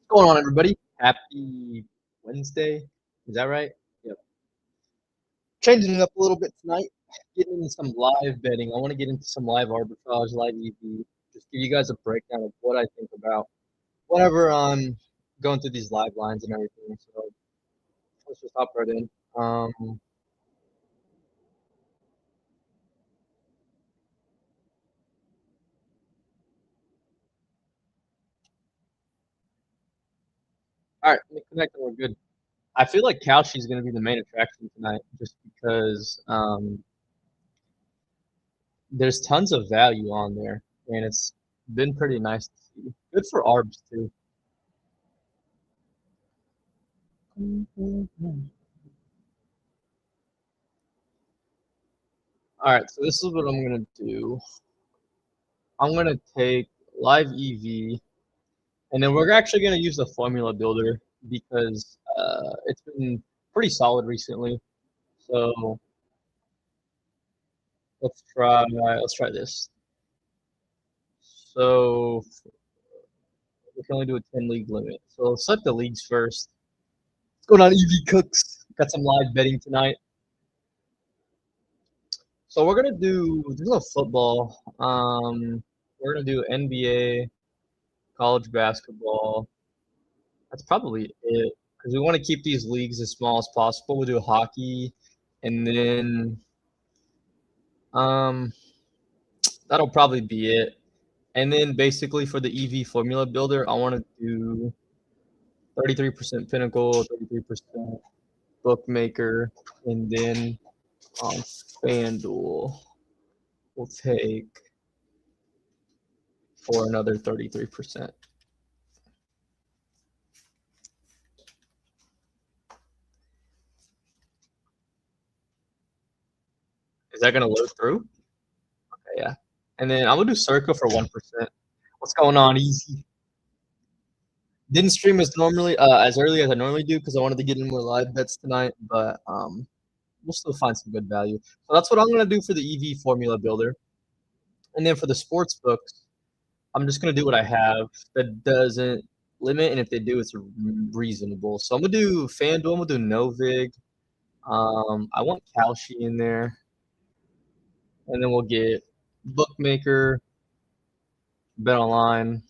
What's going on, everybody? Happy Wednesday. Is that right? Yep. Changing it up a little bit tonight. Getting into some live betting. I want to get into some live arbitrage, live EV. Just give you guys a breakdown of what I think about whatever I'm going through these live lines and everything. So let's just hop right in. All right, let me connect and we're good. I feel like Kalshi is going to be the main attraction tonight, just because there's tons of value on there, and it's been pretty nice to see. Good for ARBS too. All right, so this is what I'm gonna do. I'm gonna take live EV, and then we're actually gonna use the formula builder because it's been pretty solid recently. So let's try this. So we can only do a 10 league limit. So let's set the leagues first. What's going on, EV Cooks? Got some live betting tonight. So we're gonna do there's no football. We're gonna do NBA, college basketball. That's probably it because we want to keep these leagues as small as possible. We'll do hockey, and then um, that'll probably be it. And then basically for the EV formula builder, I want to do 33% Pinnacle, 33% Bookmaker, and then on FanDuel, we'll take for another 33%. Is that gonna load through? Okay, yeah. And then I'm gonna do Circa for 1%. What's going on, Easy? Didn't stream as early as I normally do because I wanted to get in more live bets tonight, but we'll still find some good value. So that's what I'm gonna do for the EV formula builder, and then for the sports books, I'm just gonna do what I have that doesn't limit, and if they do, it's reasonable. So I'm gonna do FanDuel. I'm gonna do Novig. I want Kalshi in there, and then we'll get Bookmaker, Bet Online,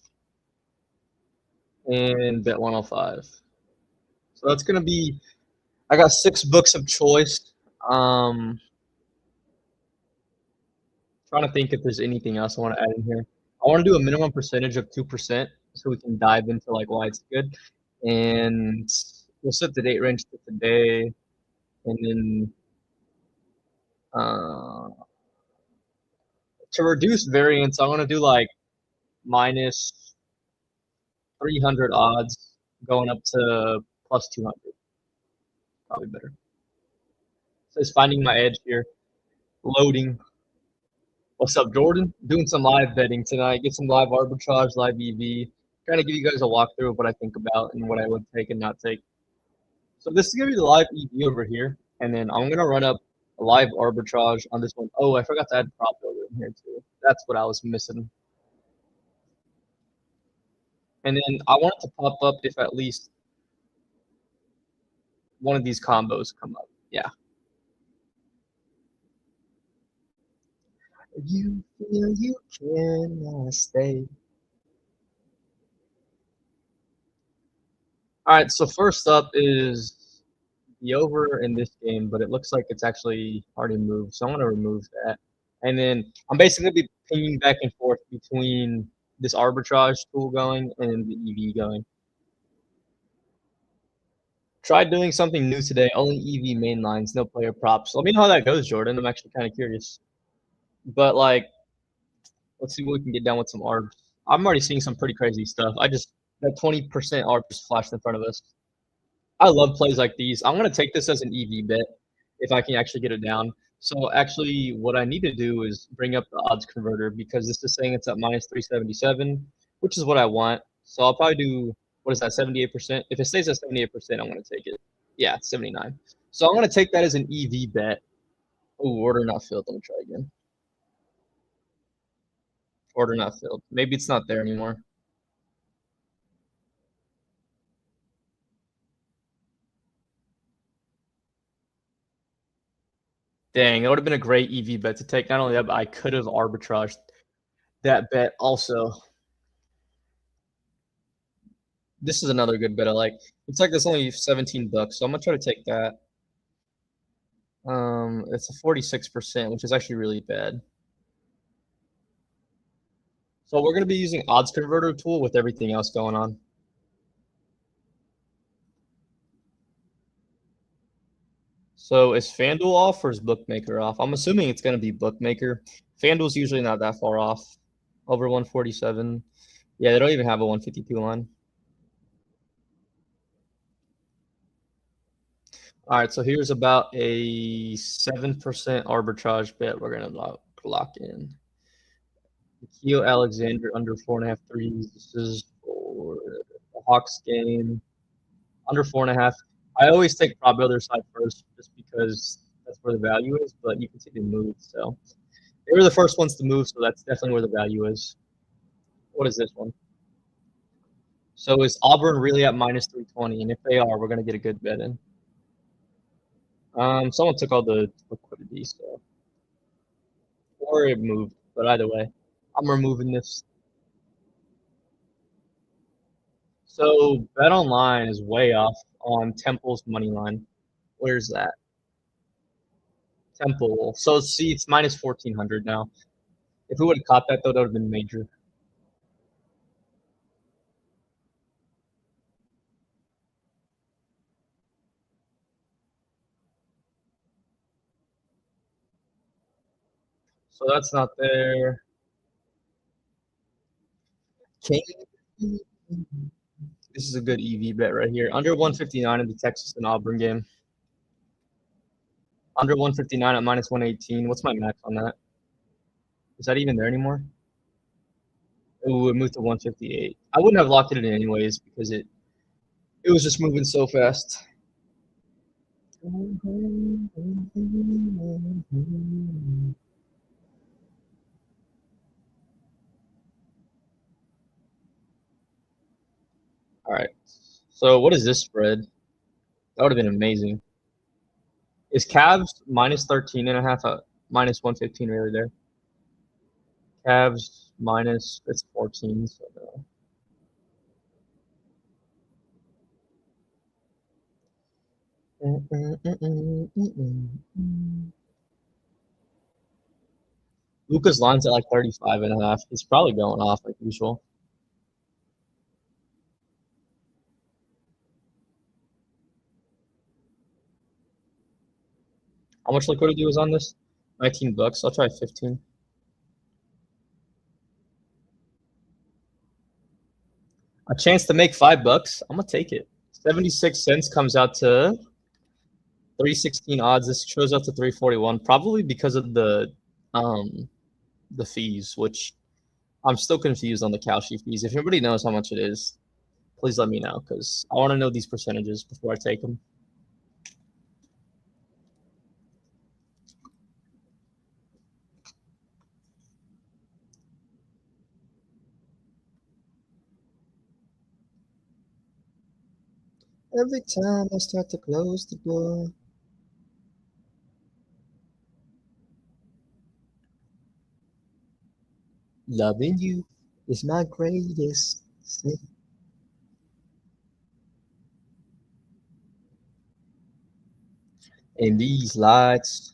and Bet 105. So that's gonna be. I got 6 books of choice. Trying to think if there's anything else I want to add in here. I want to do a minimum percentage of 2% so we can dive into like why it's good. And we'll set the date range to today. And then uh, to reduce variance, I want to do like minus 300 odds going up to plus 200. Probably better. So it's finding my edge here. Loading. What's up, Jordan? Doing some live betting tonight. Get some live arbitrage, live EV. Trying to give you guys a walkthrough of what I think about and what I would take and not take. So this is gonna be the live EV over here, and then I'm gonna run up a live arbitrage on this one. Oh, I forgot to add prop builder in here too. That's what I was missing. And then I want it to pop up if at least one of these combos come up. Yeah. You feel you cannot stay. All right, so first up is the over in this game, but it looks like it's actually already moved, so I'm going to remove that. And then I'm basically going to be pinging back and forth between this arbitrage tool going and the EV going. Try doing something new today, only EV main lines, no player props. Let me know how that goes, Jordan. I'm actually kind of curious. But, like, let's see what we can get down with some ARBs. I'm already seeing some pretty crazy stuff. That 20% ARBs flashed in front of us. I love plays like these. I'm going to take this as an EV bet if I can actually get it down. So actually, what I need to do is bring up the odds converter because this is saying it's at minus 377, which is what I want. So I'll probably do, what is that, 78%? If it stays at 78%, I'm going to take it. Yeah, 79. So I'm going to take that as an EV bet. Oh, order not filled. Let me try again. Order not filled. Maybe it's not there anymore. Dang, it would have been a great EV bet to take. Not only that, but I could have arbitraged that bet also. This is another good bet I like. It's like that's only 17 bucks, so I'm gonna try to take that. It's a 46%, which is actually really bad. So we're gonna be using odds converter tool with everything else going on. So is FanDuel off or is Bookmaker off? I'm assuming it's gonna be Bookmaker. FanDuel's usually not that far off. Over 147. Yeah, they don't even have a 152 line. All right, so here's about a 7% arbitrage bet we're gonna lock in. Keo Alexander under 4.5 threes. This is for the Hawks game. Under 4.5. I always take probably other side first just because that's where the value is, but you can see the move. So they were the first ones to move, so that's definitely where the value is. What is this one? So is Auburn really at minus 320? And if they are, we're gonna get a good bet in. Someone took all the liquidity, so or it moved, but either way, I'm removing this. So Bet Online is way off on Temple's money line. Where's that? Temple. So see, it's minus 1,400 now. If we would have caught that though, that would have been major. So that's not there. King. This is a good EV bet right here. Under 159 in the Texas and Auburn game. Under 159 at minus 118. What's my max on that? Is that even there anymore? Ooh, it moved to 158. I wouldn't have locked it in anyways because it was just moving so fast. All right. So what is this spread? That would have been amazing. Is Cavs minus 13.5 at minus 115 really there? Cavs minus, it's 14. So no. Luka's line's at like 35.5. He's probably going off like usual. How much liquidity was on this? 19 bucks. I'll try 15. A chance to make $5. I'm gonna take it. 76 cents comes out to 316 odds. This shows up to 341, probably because of the fees, which I'm still confused on the Kalshi fees. If anybody knows how much it is, please let me know because I want to know these percentages before I take them. Every time I start to close the door. Loving you is my greatest sin. And these lights.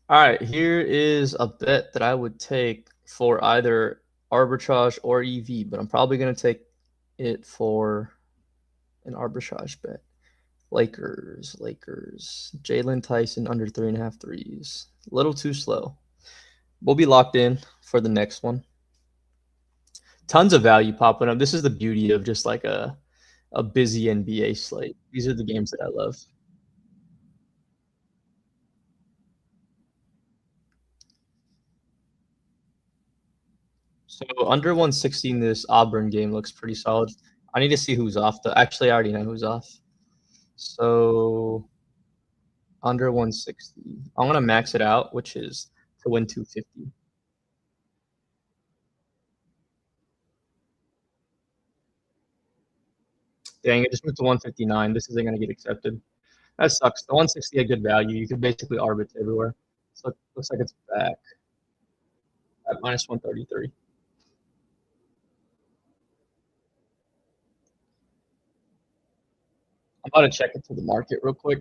All right, here is a bet that I would take for either arbitrage or EV, but I'm probably going to take it for an arbitrage bet. Lakers. Jalen Tyson under 3.5 threes. A little too slow. We'll be locked in for the next one. Tons of value popping up. This is the beauty of just like a busy NBA slate. These are the games that I love. So under 160 in this Auburn game looks pretty solid. I need to see who's off. Actually, I already know who's off. So under 160. I'm gonna max it out, which is to win 250. Dang, it just moved to 159. This isn't gonna get accepted. That sucks. The 160 a good value. You could basically ARB it everywhere. So it looks like it's back at minus 133. I'm about to check into the market real quick.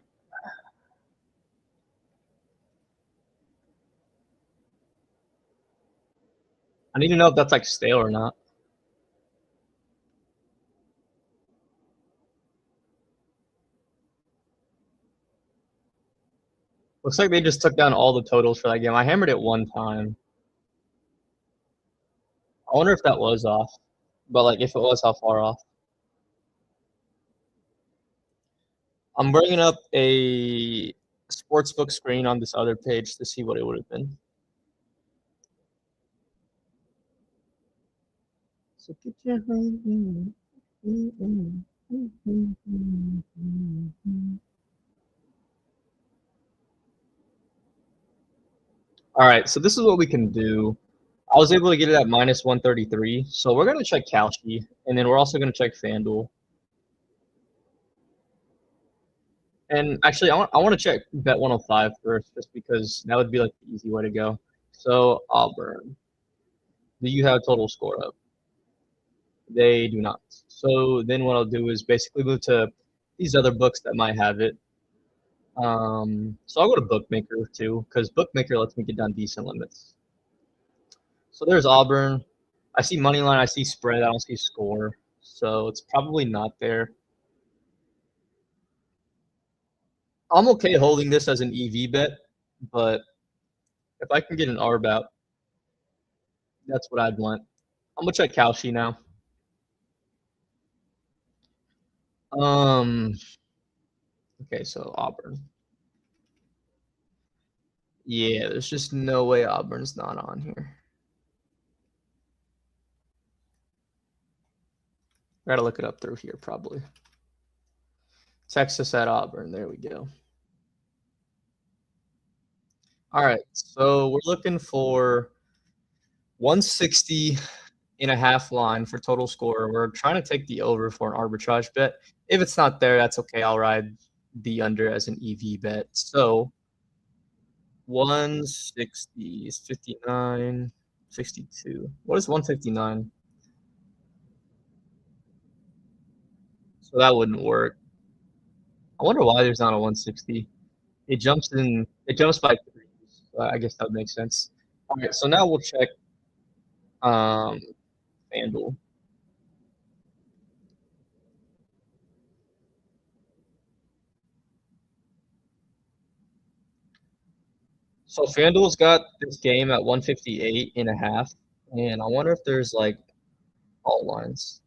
I need to know if that's like stale or not. Looks like they just took down all the totals for that game. I hammered it one time. I wonder if that was off. But like if it was, how far off? I'm bringing up a sportsbook screen on this other page to see what it would have been. So get your All right, so this is what we can do. I was able to get it at minus 133. So we're going to check Kalshi, and then we're also going to check FanDuel. And actually, I want to check Bet 105 first, just because that would be like the easy way to go. So Auburn, do you have total score up? They do not. So then what I'll do is basically move to these other books that might have it. So I'll go to Bookmaker too, because Bookmaker lets me get down decent limits. So there's Auburn. I see money line. I see spread. I don't see score. So it's probably not there. I'm okay holding this as an EV bet, but if I can get an ARB out, that's what I'd want. I'm gonna check Kalshi now. Um. Okay, so Auburn. Yeah, there's just no way Auburn's not on here. I gotta look it up through here, probably. Texas at Auburn. There we go. All right, so we're looking for 160 and a half line for total score. We're trying to take the over for an arbitrage bet. If it's not there, that's okay. I'll ride the under as an EV bet. So 160 is 59, 62. What is 159? So that wouldn't work. I wonder why there's not a 160. It jumps in. It jumps by three. So I guess that would make sense. All right. So now we'll check um, FanDuel. So FanDuel's got this game at 158 and a half, and I wonder if there's like all lines.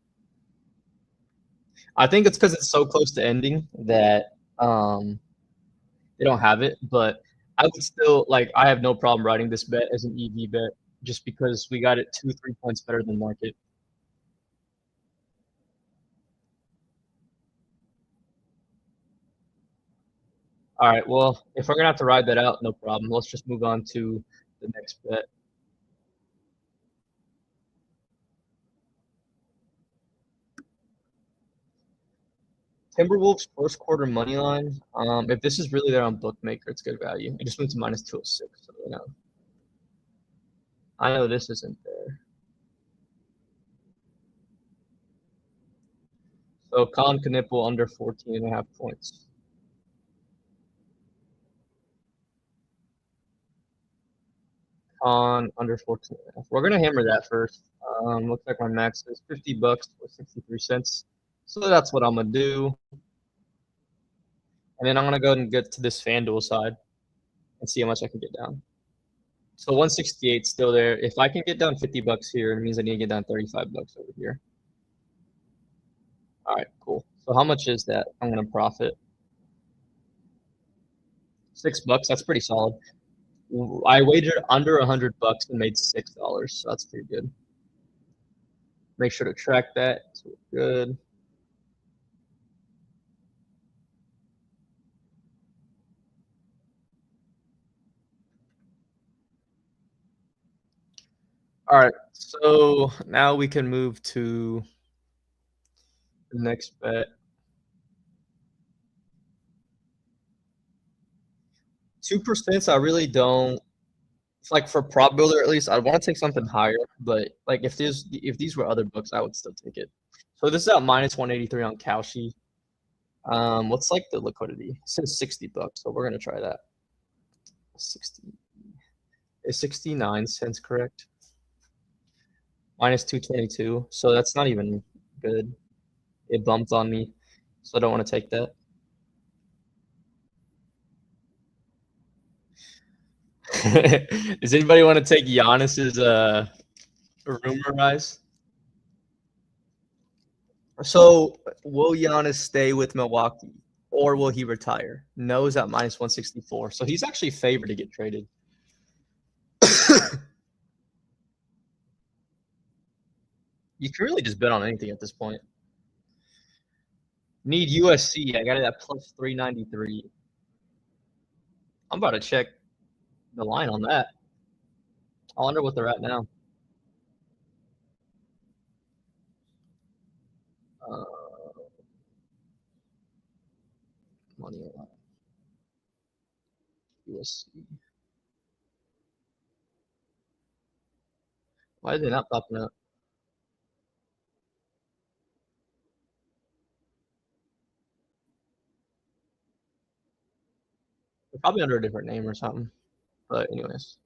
I think it's because it's so close to ending that they don't have it. But I would still like. I have no problem writing this bet as an EV bet just because we got it 2-3 points better than market. All right. Well, if we're gonna have to ride that out, no problem. Let's just move on to the next bet. Timberwolves first quarter money line. If this is really there on Bookmaker, it's good value. It just went to minus 206. So I know this isn't there. So Colin Knipple under 14 and a half points. Con under 14 and a half. We're gonna hammer that first. Looks like my max is 50 bucks with 63 cents. So that's what I'm gonna do. And then I'm gonna go and get to this FanDuel side and see how much I can get down. So 168 still there. If I can get down 50 bucks here, it means I need to get down 35 bucks over here. All right, cool. So how much is that? I'm gonna profit $6. That's pretty solid. I wagered under 100 bucks and made $6. So that's pretty good. Make sure to track that. So we're good. All right. So now we can move to the next bet. 2%, I really don't. It's like for prop builder at least, I'd want to take something higher. But like if these were other books, I would still take it. So this is at minus 183 on Kalshi. What's like the liquidity? It says $60, so we're gonna try that. 60 is 69 cents correct? Minus 222. So that's not even good. It bumped on me, so I don't want to take that. Does anybody want to take Giannis's rumor rise? So will Giannis stay with Milwaukee or will he retire? No is at minus 164. So he's actually favored to get traded. You can really just bet on anything at this point. Need USC. I got it at plus 393. I'm about to check the line on that. I wonder what they're at now. Uh, money line. USC. Why are they not popping up? They're probably under a different name or something. But anyways.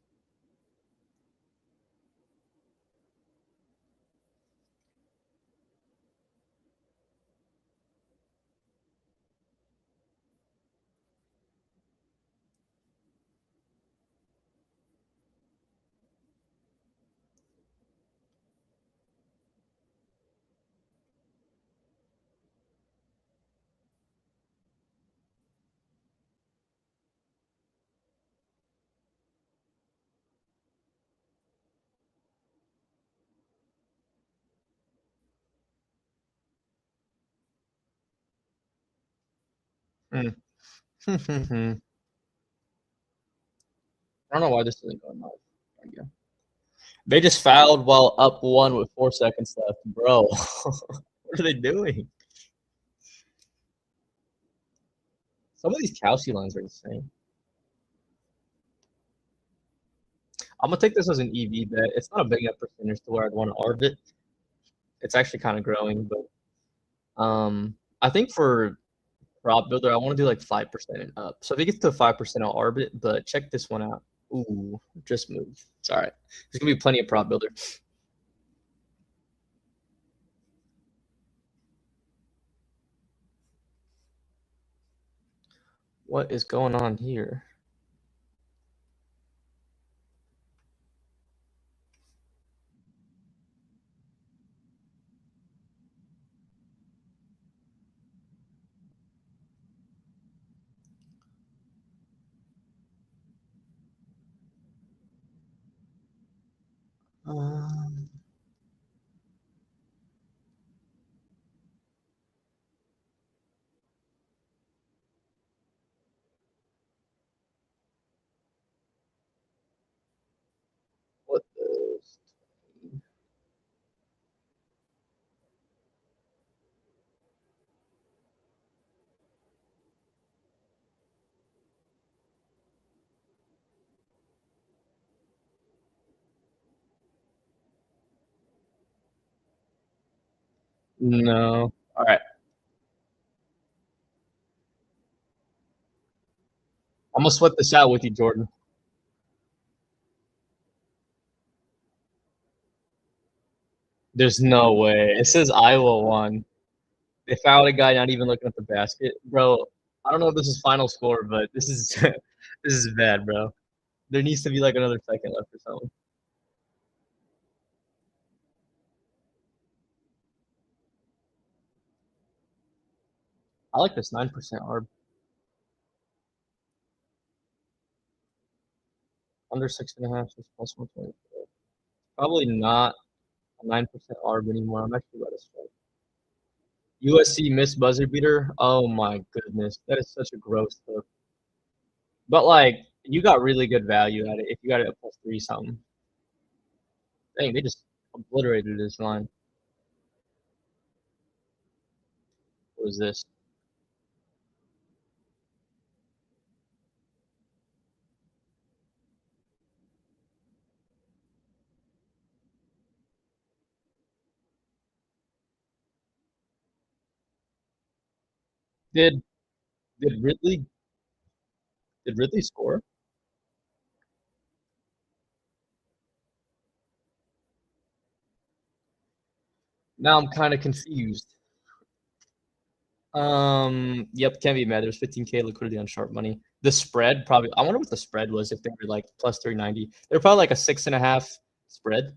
Hmm. I don't know why this isn't going live. There we go. They just fouled while up one with 4 seconds left. Bro, what are they doing? Some of these Kalshi lines are insane. I'm going to take this as an EV bet. It's not a big enough percentage to where I'd want to ARB it. It's actually kind of growing, but I think for prop builder, I want to do like 5% and up. So if it gets to 5%, I'll ARB it, but check this one out. Ooh, just moved. It's all right. There's going to be plenty of prop builder. What is going on here? What is no. All right. I'm gonna sweat this out with you, Jordan. There's no way. It says Iowa won. They fouled a guy not even looking at the basket, bro. I don't know if this is final score, but this is this is bad, bro. There needs to be like another second left or something. I like this 9% ARB under 6.5 is plus 120. Probably not a 9% ARB anymore. I'm actually about to strike. USC missed buzzer beater. Oh my goodness, that is such a gross hook. But like, you got really good value at it if you got it at plus 3 something. Dang, they just obliterated this line. What was this? Did did Ridley score? Now I'm kind of confused. Yep, can't be mad. There's 15K liquidity on sharp money. The spread probably. I wonder what the spread was if they were like plus 390. They're probably like a 6.5 spread.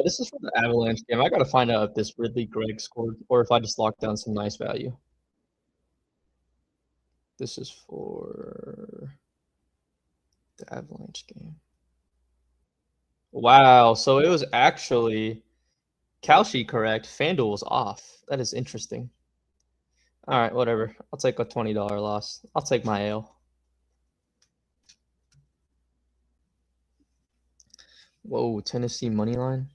This is for the Avalanche game. I gotta find out if this Ridley Gregg scored or if I just locked down some nice value. This is for the Avalanche game. Wow, so it was actually Kalshi correct. FanDuel was off. That is interesting. All right, whatever. I'll take a $20 loss. I'll take my ale. Whoa, Tennessee money line.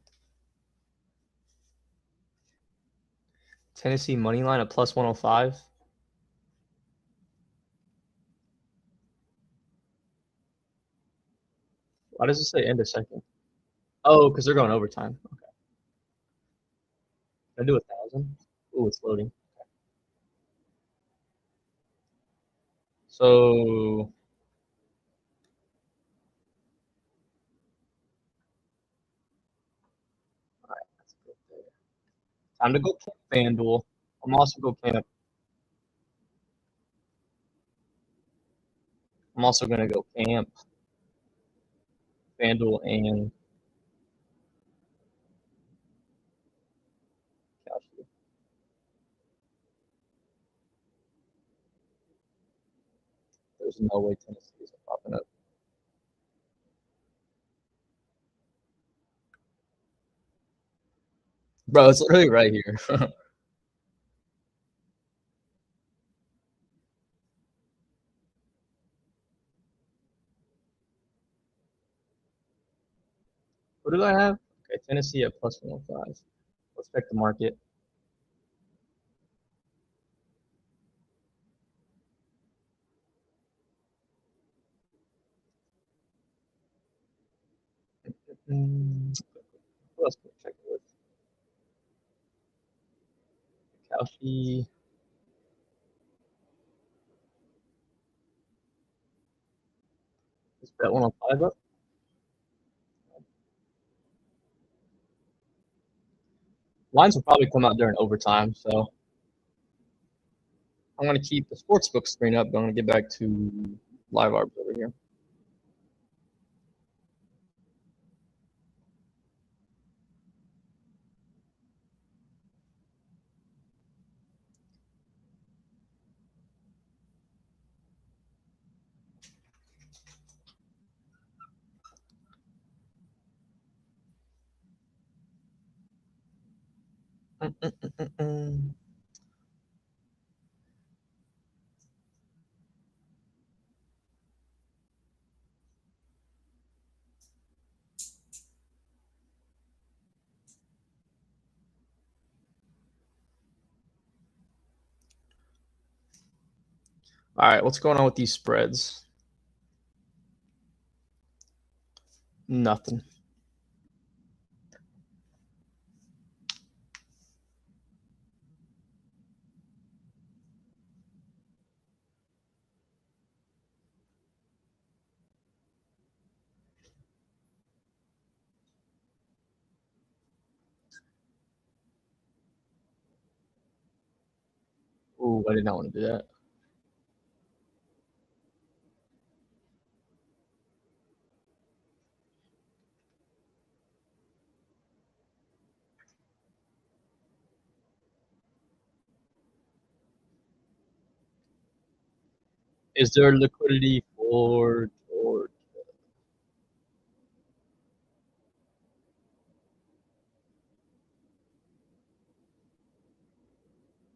Tennessee money line at plus 105. Why does it say end of second? Oh, because they're going overtime. Okay. Can I do 1,000? Ooh, it's loading. So time to go camp FanDuel. I'm also go camp. I'm also gonna go camp FanDuel and Kalshi. There's no way Tennessee is popping up. Bro, it's literally right here. What did I have? Okay, Tennessee at plus 105. Let's check the market. What else can we check it with? Kalshi. Is bet 105 up? Lines will probably come out during overtime, so I'm gonna keep the sportsbook screen up, but I'm gonna get back to live ARBS over here. All right, what's going on with these spreads? Nothing. Ooh, I did not want to do that. Is there liquidity for George?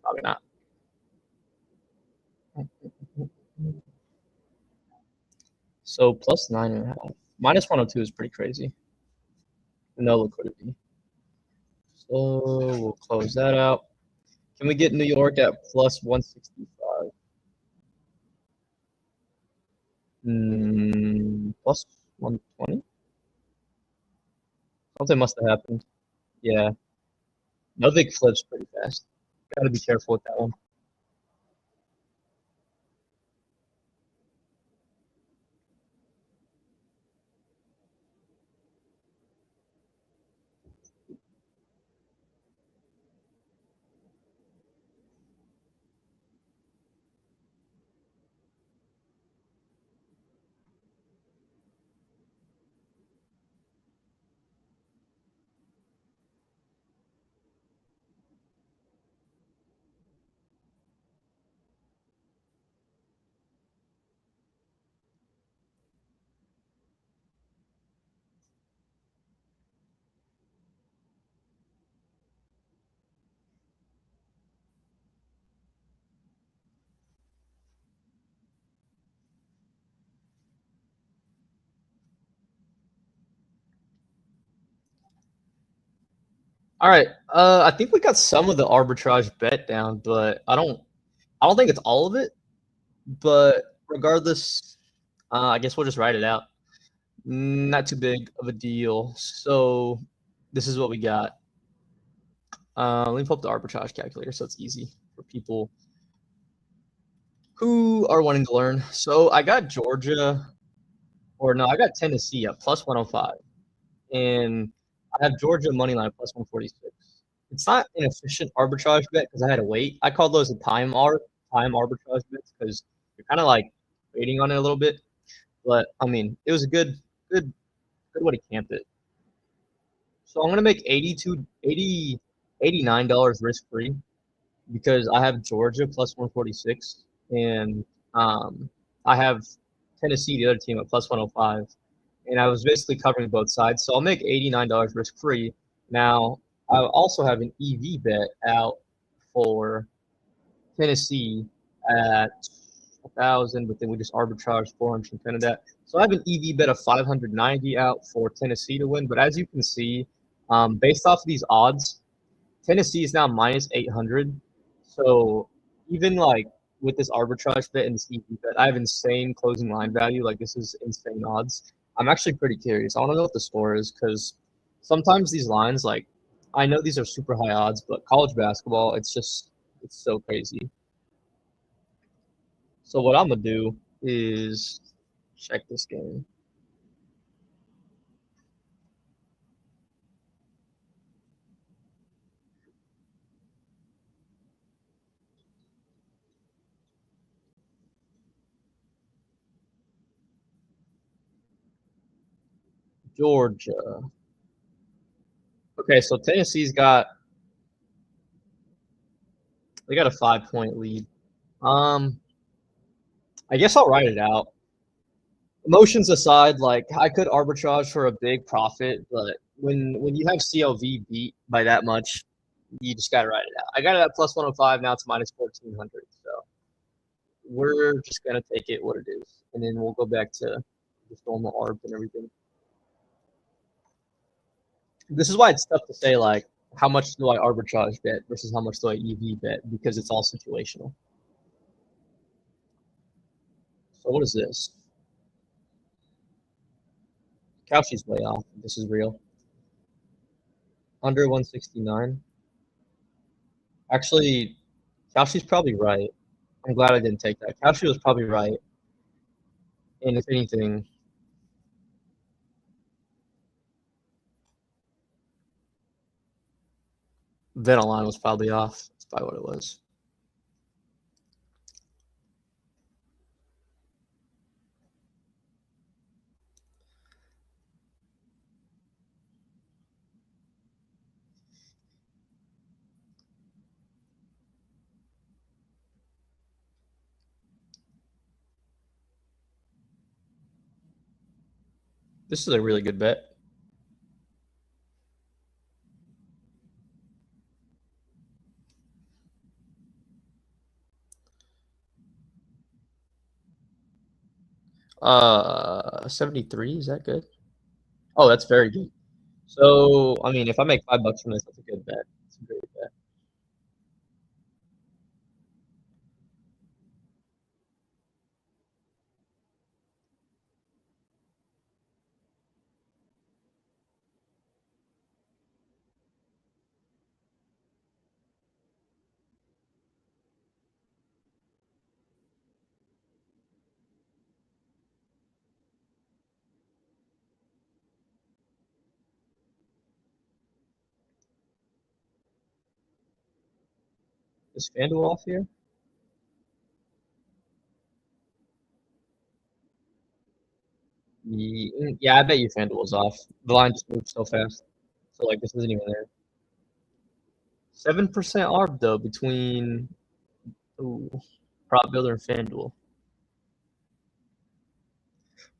Probably not. So plus 9.5. Minus 102 is pretty crazy. No liquidity. So we'll close that out. Can we get New York at plus 165? Plus 120? Something must have happened. Yeah. Novik flips pretty fast. Gotta be careful with that one. All right. I think we got some of the arbitrage bet down, but I don't think it's all of it. But regardless, I guess we'll just write it out. Not too big of a deal. So this is what we got. Let me pull up the arbitrage calculator so it's easy for people who are wanting to learn. So I got Georgia, or no, I got Tennessee at plus 105, and I have Georgia money line plus 146. It's not an efficient arbitrage bet because I had to wait. I call those a time arbitrage bets because you're kind of like waiting on it a little bit. But I mean, it was a good way to camp it. So I'm gonna make 89 dollars risk free because I have Georgia plus 146 and I have Tennessee, the other team, at plus 105, and I was basically covering both sides. So I'll make $89 risk free. Now I also have an EV bet out for Tennessee at 1,000, but then we just arbitrage 410 of that. So I have an EV bet of 590 out for Tennessee to win. But as you can see, based off of these odds, Tennessee is now minus 800. So even like with this arbitrage bet and this EV bet, I have insane closing line value. Like this is insane odds. I'm actually pretty curious. I want to know what the score is because sometimes these lines, like I know these are super high odds, but college basketball, it's so crazy. So what I'm gonna do is check this game. Georgia. Okay, so they got a 5 point lead. Um, I guess I'll write it out. Emotions aside, like I could arbitrage for a big profit, but when you have CLV beat by that much, you just gotta write it out. I got it at plus 105. Now it's minus 1400. So we're just gonna take it what it is, and then we'll go back to just normal ARB and everything. This is why it's tough to say like how much do I arbitrage bet versus how much do I EV bet because it's all situational. So what is this? Cauchy's way off. This is real. Under 169. Actually, Cauchy's probably right. I'm glad I didn't take that. Cauchy was probably right. And if anything, Venom line was probably off. That's probably what it was. This is a really good bet. Uh, 73. Is that good? Oh, that's very good. So, I mean, if I make $5 from this, that's a good bet. It's a great bet. Is FanDuel off here? Yeah, I bet you FanDuel's off. The line just moved so fast. So like this isn't even there. 7% ARB though between Prop Builder and FanDuel.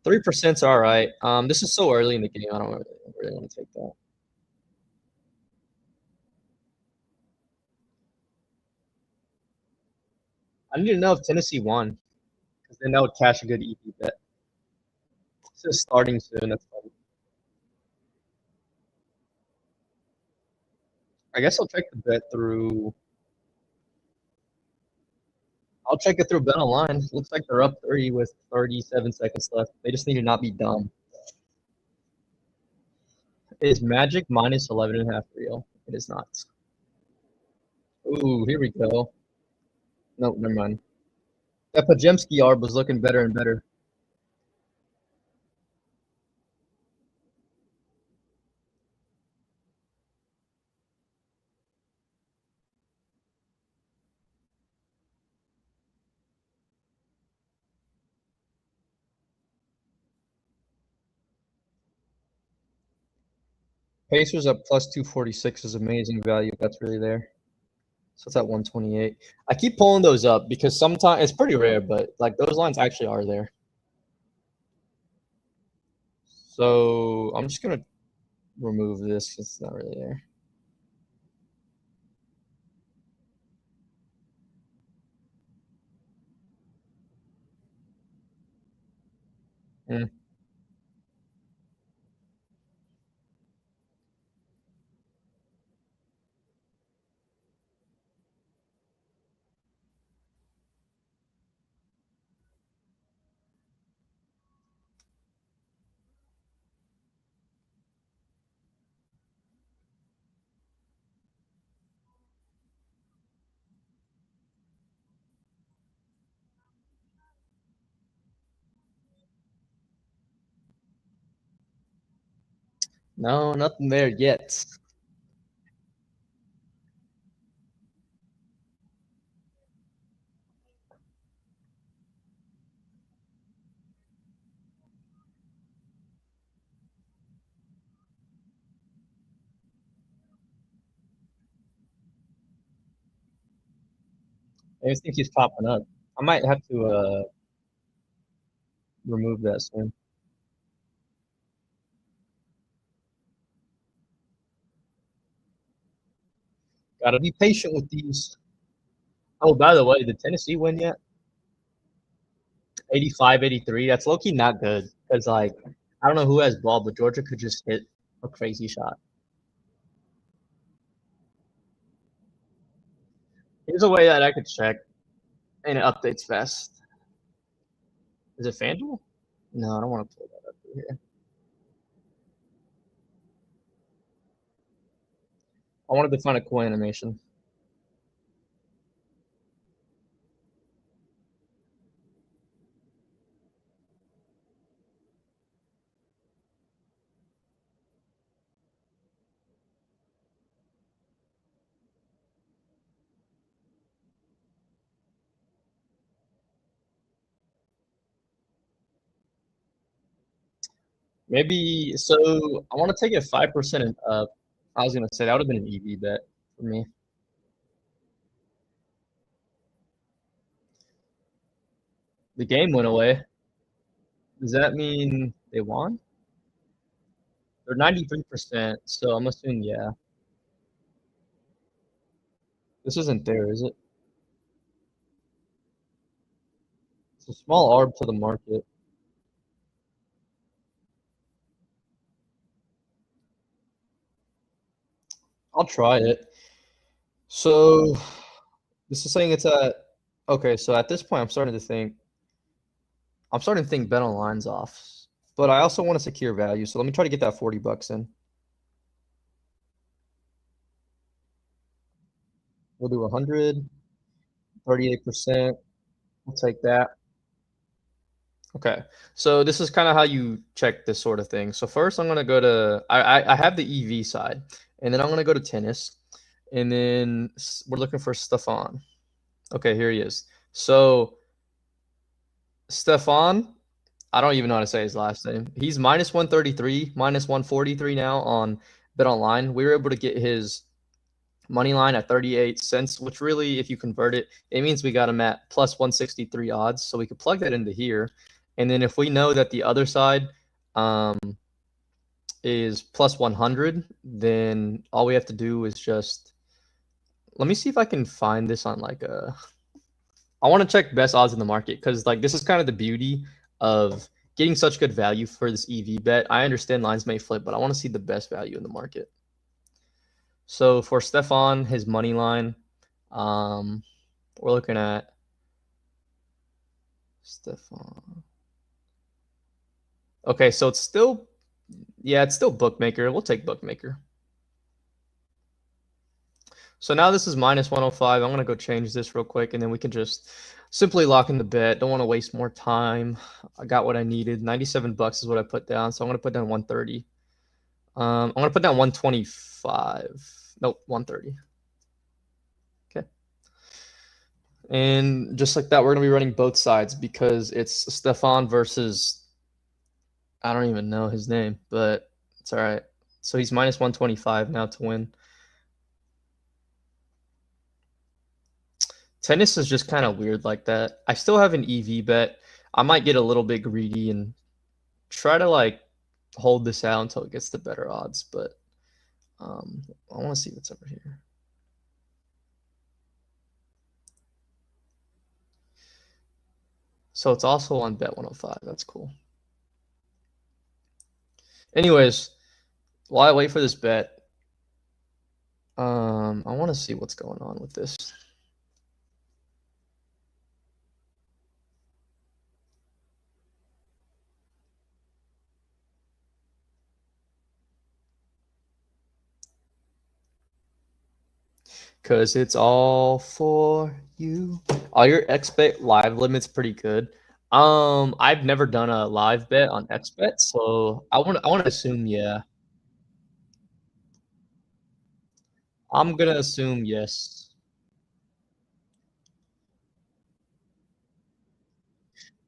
3%'s all right. This is so early in the game. I don't really want to take that. I need to know if Tennessee won, because then that would cash a good EV bet. It's just starting soon. That's fine. I guess I'll check the bet through. I'll check it through Bet Online. Looks like they're up 30 with 37 seconds left. They just need to not be dumb. Is Magic minus 11.5 real? It is not. Ooh, here we go. Nope, never mind. That Pajemski ARB was looking better and better. Pacers at plus 246 is amazing value. That's really there. So it's at 128. I keep pulling those up because sometimes it's pretty rare, but like those lines actually are there. So I'm just gonna remove this because it's not really there. Mm. No, nothing there yet. I just think he's popping up. I might have to remove that soon. Gotta be patient with these. Oh, by the way, did Tennessee win yet? 85, 83. That's low-key not good. Because, like, I don't know who has ball, but Georgia could just hit a crazy shot. Here's a way that I could check, and it updates fast. Is it FanDuel? No, I don't want to pull that up here. I wanted to find a cool animation. Maybe so. I want to take it 5% and up. I was gonna say that would have been an EV bet for me. The game went away. Does that mean they won? They're 93%, so I'm assuming yeah. This isn't there, is it? It's a small ARB to the market. I'll try it. So this is saying it's at okay. So at this point, I'm starting to think Bet Online's off, but I also want to secure value. So let me try to get that $40 in. We'll do 100, 38%. We'll take that. Okay, so this is kind of how you check this sort of thing. So first, I'm gonna go to I have the EV side, and then I'm gonna go to tennis, and then we're looking for Stefan. Okay, here he is. So Stefan, I don't even know how to say his last name. He's minus 133, minus 143 now on Bet Online. We were able to get his money line at 38 cents, which really, if you convert it, it means we got him at plus 163 odds. So we could plug that into here. And then if we know that the other side is plus 100, then all we have to do is just, let me see if I can find this on like a, I want to check best odds in the market because like this is kind of the beauty of getting such good value for this EV bet. I understand lines may flip, but I want to see the best value in the market. So for Stefan, his money line, we're looking at Stefan. Okay, so it's still, yeah, it's still bookmaker. We'll take bookmaker. So now this is minus 105. I'm going to go change this real quick, and then we can just simply lock in the bet. Don't want to waste more time. I got what I needed. 97 bucks is what I put down, so I'm going to put down 130. I'm going to put down 125. Nope, 130. Okay. And just like that, we're going to be running both sides because it's Stefan versus, I don't even know his name, but it's all right. So he's minus 125 now to win. Tennis is just kind of weird like that. I still have an EV bet. I might get a little bit greedy and try to like hold this out until it gets the better odds, but I want to see what's over here. So it's also on Bet 105. That's cool. Anyways, while I wait for this bet, I want to see what's going on with this. Cause it's all for you. Oh, your XBet live limit's pretty good. I've never done a live bet on XBet, so I want to assume yeah. I'm gonna assume yes.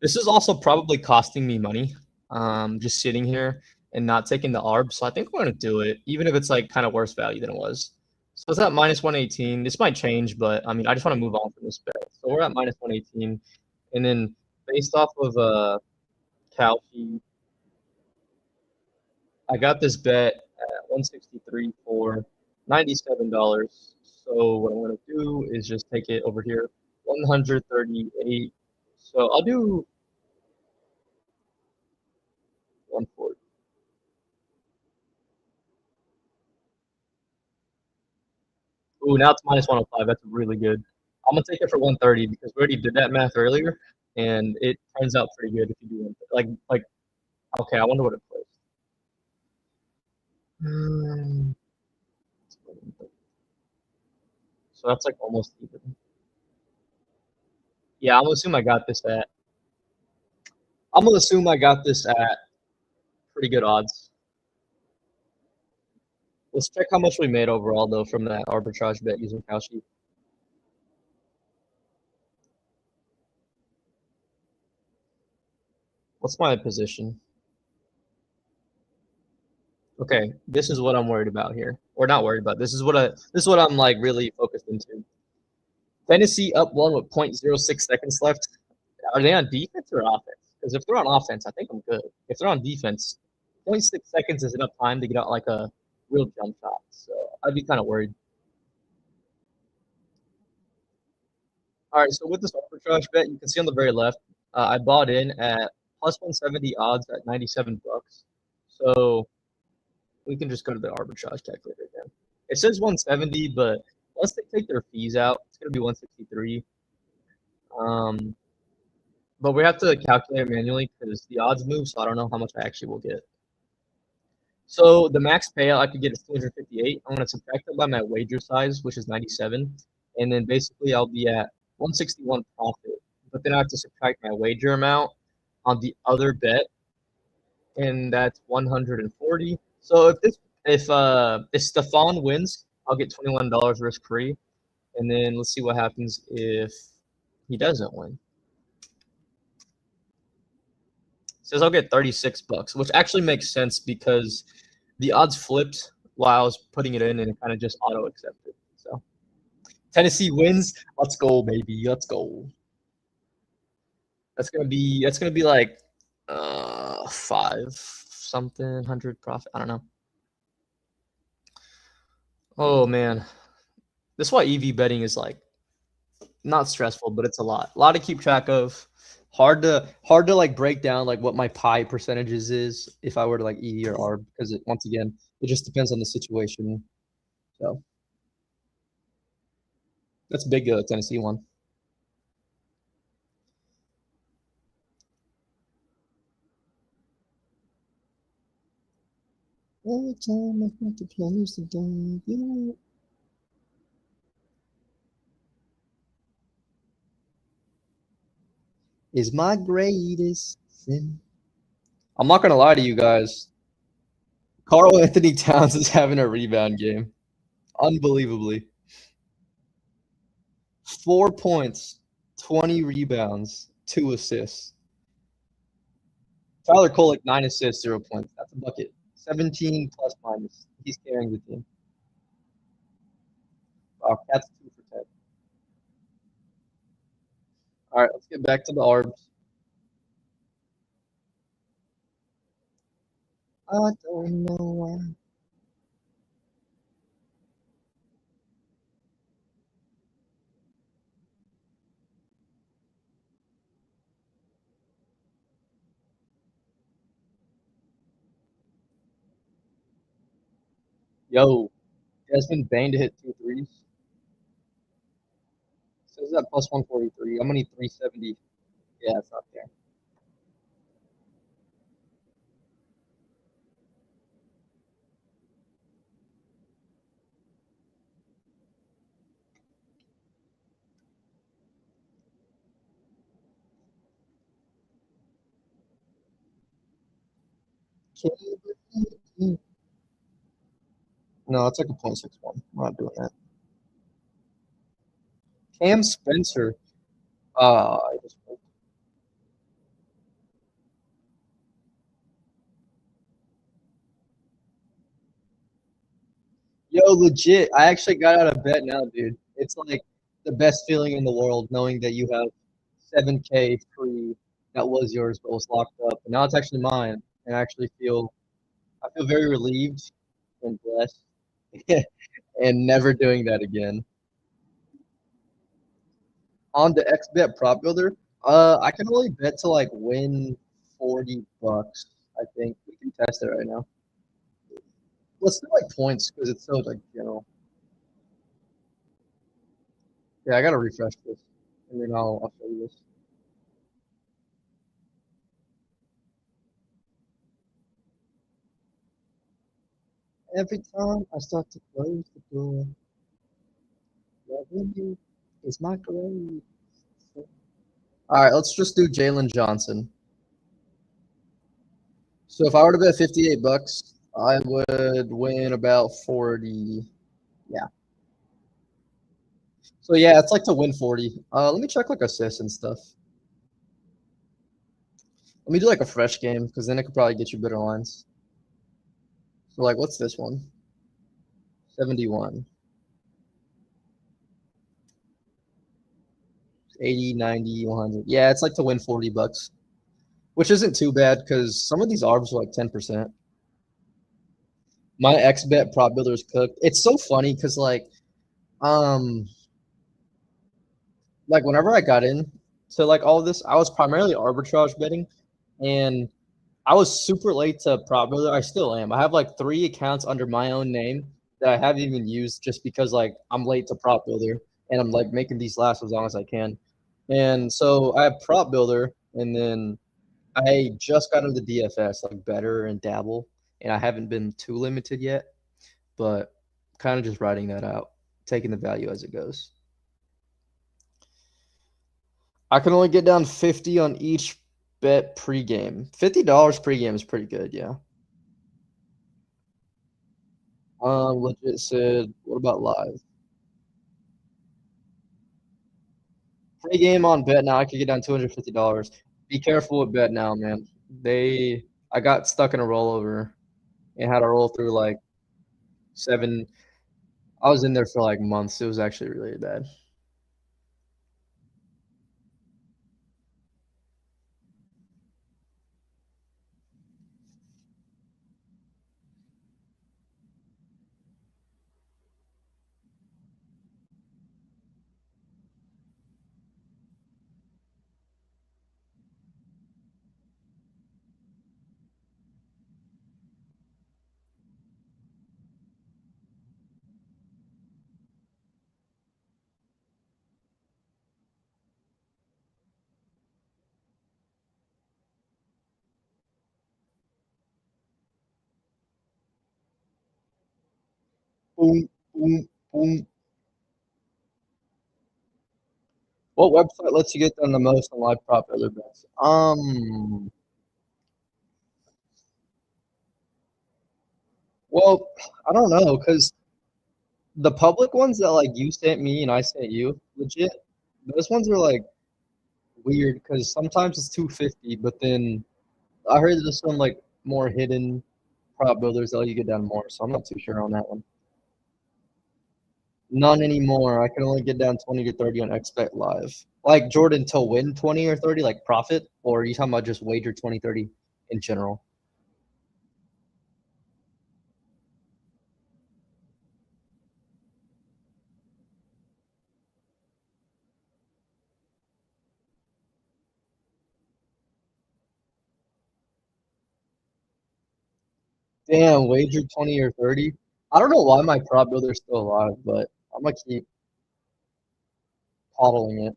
This is also probably costing me money. Just sitting here and not taking the ARBS. So I think I'm gonna do it, even if it's like kind of worse value than it was. So it's at minus 118. This might change, but I mean, I just want to move on from this bet. So we're at minus 118, and then based off of Calci, I got this bet at 163 for $97. So what I'm gonna do is just take it over here, 138. So I'll do 140. Ooh, now it's minus 105. That's really good. I'm gonna take it for 130 because we already did that math earlier, and it turns out pretty good if you do like. Okay, I wonder what it plays. So that's like almost even. Yeah, I'm gonna assume I got this at. I'm gonna assume I got this at pretty good odds. Let's check how much we made overall though from that arbitrage bet using Kalshi. What's my position? Okay, this is what I'm worried about here. Or not worried about. This is what I'm like really focused into. Tennessee up one with 0.06 seconds left. Are they on defense or offense? Because if they're on offense, I think I'm good. If they're on defense, 0.6 seconds is enough time to get out like a real jump shot. So I'd be kind of worried. All right, so with this arbitrage bet, you can see on the very left, I bought in at plus 170 odds at 97 bucks. So we can just go to the arbitrage calculator again. It says 170, but once they take their fees out, it's going to be 163. But we have to calculate it manually because the odds move, so I don't know how much I actually will get. So the max payout I could get is 258. I'm going to subtract it by my wager size, which is 97. And then basically I'll be at 161 profit. But then I have to subtract my wager amount on the other bet, and that's 140. So if Stefan wins, I'll get $21 risk free. And then let's see what happens if He doesn't win. Says I'll get 36 bucks, which actually makes sense because the odds flipped while I was putting it in and it kind of just auto accepted. So Tennessee wins. Let's go, baby. Let's go. That's gonna be like 5 something hundred profit. I don't know. Oh man. This is why EV betting is like not stressful, but it's a lot. A lot to keep track of. Hard to like break down like what my pie percentages is if I were to like EV or ARB because once again it just depends on the situation. So that's big Tennessee one. Every time I think the planners are done, you know. Is my greatest sin. I'm not gonna lie to you guys. Carl Anthony Towns is having a rebound game. Unbelievably. 4 points, 20 rebounds, 2 assists. Tyler Kolek, 9 assists, 0 points. That's a bucket. 17 plus minus. He's carrying the team. Wow, that's 2 for 10. All right, let's get back to the ARBs. I don't know why. Yo, Desmond Bain to hit 2 threes. Says that plus 143. I'm gonna need 370. Yeah, it's not there. No, it's like a 0.61. I'm not doing that. Cam Spencer. I just Yo, legit. I actually got out of bed now, dude. It's like the best feeling in the world knowing that you have 7K free that was yours but was locked up. And now it's actually mine. And I feel very relieved and blessed and never doing that again. On the XBet prop builder, I can only bet to like win 40 bucks, I think. We can test it right now. Let's do like points because it's so like general. Yeah, I gotta refresh this. And then I'll show you this. Every time I start to close the door, loving you is my grave. All right, let's just do Jalen Johnson. So if I were to bet 58 bucks, I would win about 40. Yeah. So yeah, it's like to win 40. Let me check like assists and stuff. Let me do like a fresh game because then it could probably get you better lines. So like, what's this one? 71. 80, 90, 100. Yeah, it's like to win 40 bucks, which isn't too bad because some of these ARBs are like 10%. My XBet prop builder is cooked. It's so funny because um like whenever I got in to like all of this, I was primarily arbitrage betting, and I was super late to prop builder. I still am. I have like 3 accounts under my own name that I haven't even used just because like I'm late to prop builder and I'm like making these last as long as I can. And so I have prop builder, and then I just got into DFS like better and dabble, and I haven't been too limited yet, but kind of just writing that out, taking the value as it goes. I can only get down 50 on each bet pregame. $50 pregame is pretty good, yeah. Legit said, what about live? Free game on bet now. I could get down $250. Be careful with bet now, man. I got stuck in a rollover and had to roll through like 7. I was in there for like months. It was actually really bad. Boom, boom, boom. What website lets you get done the most on live prop other bets? Well, I don't know because the public ones that like you sent me and I sent you, legit, those ones are like weird because sometimes it's 250, but then I heard there's some like more hidden prop builders that let you get down more, so I'm not too sure on that one. None anymore. I can only get down 20 to 30 on expect live. Like Jordan to win 20 or 30, like profit, or are you talking about just wager 20, 30 in general? Damn, wager 20 or 30. I don't know why my prop builder's still alive, but I'm gonna keep coddling it.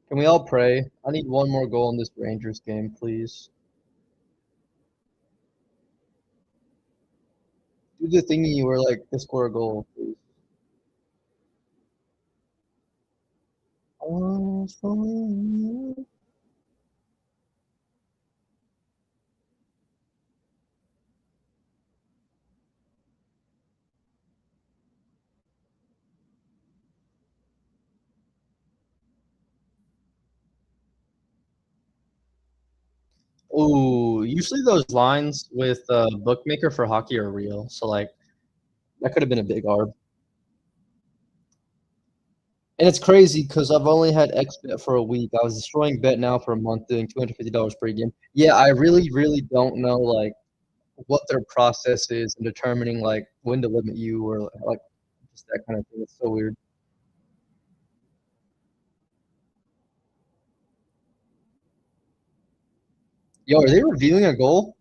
Can we all pray? I need one more goal in this Rangers game, please. Do the thingy where like they score a goal, please. Ooh, usually those lines with bookmaker for hockey are real. So like that could have been a big ARB. And it's crazy because I've only had XBet for a week. I was destroying bet now for a month, doing $250 per game. Yeah, I really, really don't know like what their process is in determining like when to limit you or like just that kind of thing. It's so weird. Yo, are they reviewing a goal?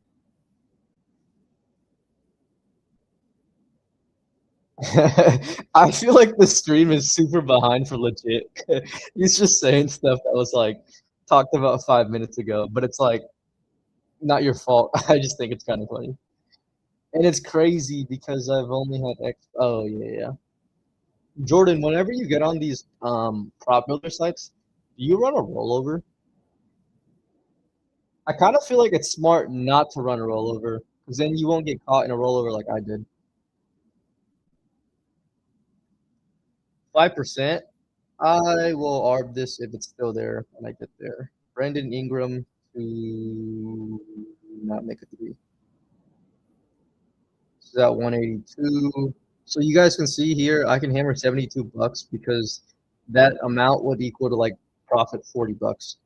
I feel like the stream is super behind for legit. He's just saying stuff that was like talked about 5 minutes ago, but it's like not your fault. I just think it's kind of funny. And it's crazy because I've only had X. Oh, yeah, yeah. Jordan, whenever you get on these prop builder sites, do you run a rollover? I kind of feel like it's smart not to run a rollover because then you won't get caught in a rollover like I did. 5%. I will ARB this if it's still there when I get there. Brandon Ingram to not make a three. This is at 182. So you guys can see here, I can hammer $72 because that amount would equal to like profit $40.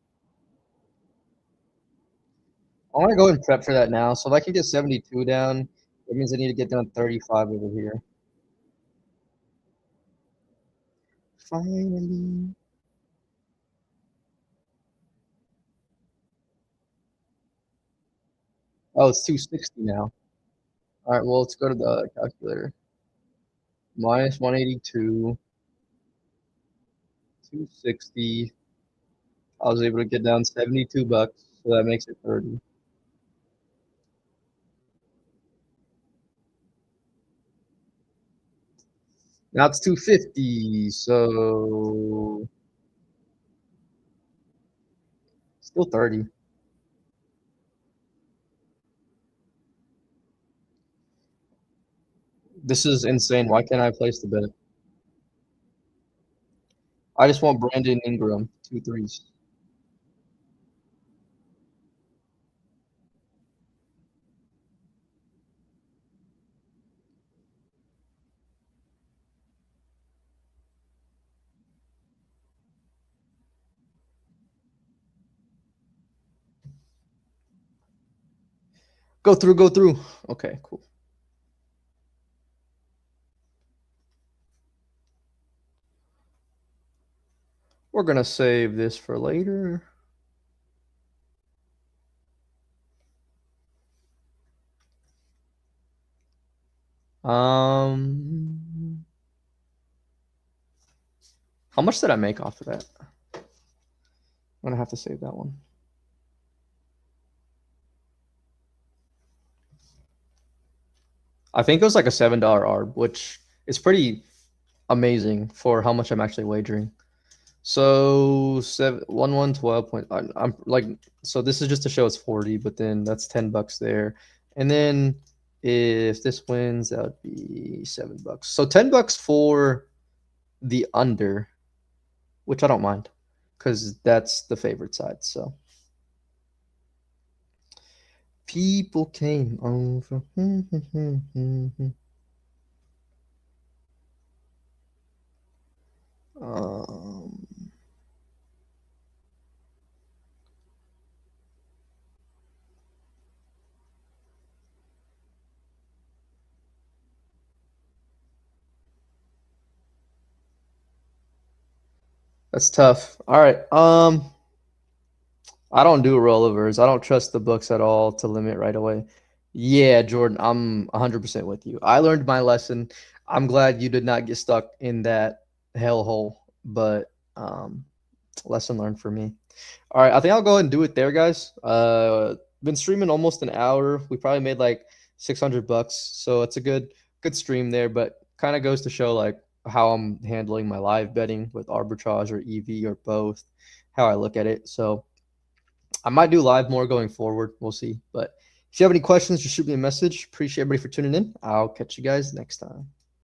I want to go and prep for that now. So if I can get 72 down, it means I need to get down 35 over here. Finally. Oh, it's 260 now. All right, well, let's go to the calculator. Minus 182, 260. I was able to get down $72, so that makes it 30. Now it's 250, so still 30. This is insane. Why can't I place the bet? I just want Brandon Ingram, 2 threes. Go through, go through. Okay, cool. We're gonna save this for later. How much did I make off of that? I'm gonna have to save that one. I think it was like a $7 ARB, which is pretty amazing for how much I'm actually wagering. So 12 point. I'm like, so this is just to show it's 40, but then that's $10 there. And then if this wins, that would be $7. So $10 for the under, which I don't mind because that's the favorite side. So people came over. That's tough. All right. I don't do rollovers. I don't trust the books at all to limit right away. Yeah, Jordan, I'm 100% with you. I learned my lesson. I'm glad you did not get stuck in that hellhole, but lesson learned for me. All right, I think I'll go ahead and do it there, guys. Been streaming almost an hour. We probably made like $600, so it's a good stream there. But kind of goes to show like how I'm handling my live betting with arbitrage or EV or both, how I look at it. So I might do live more going forward. We'll see. But if you have any questions, just shoot me a message. Appreciate everybody for tuning in. I'll catch you guys next time.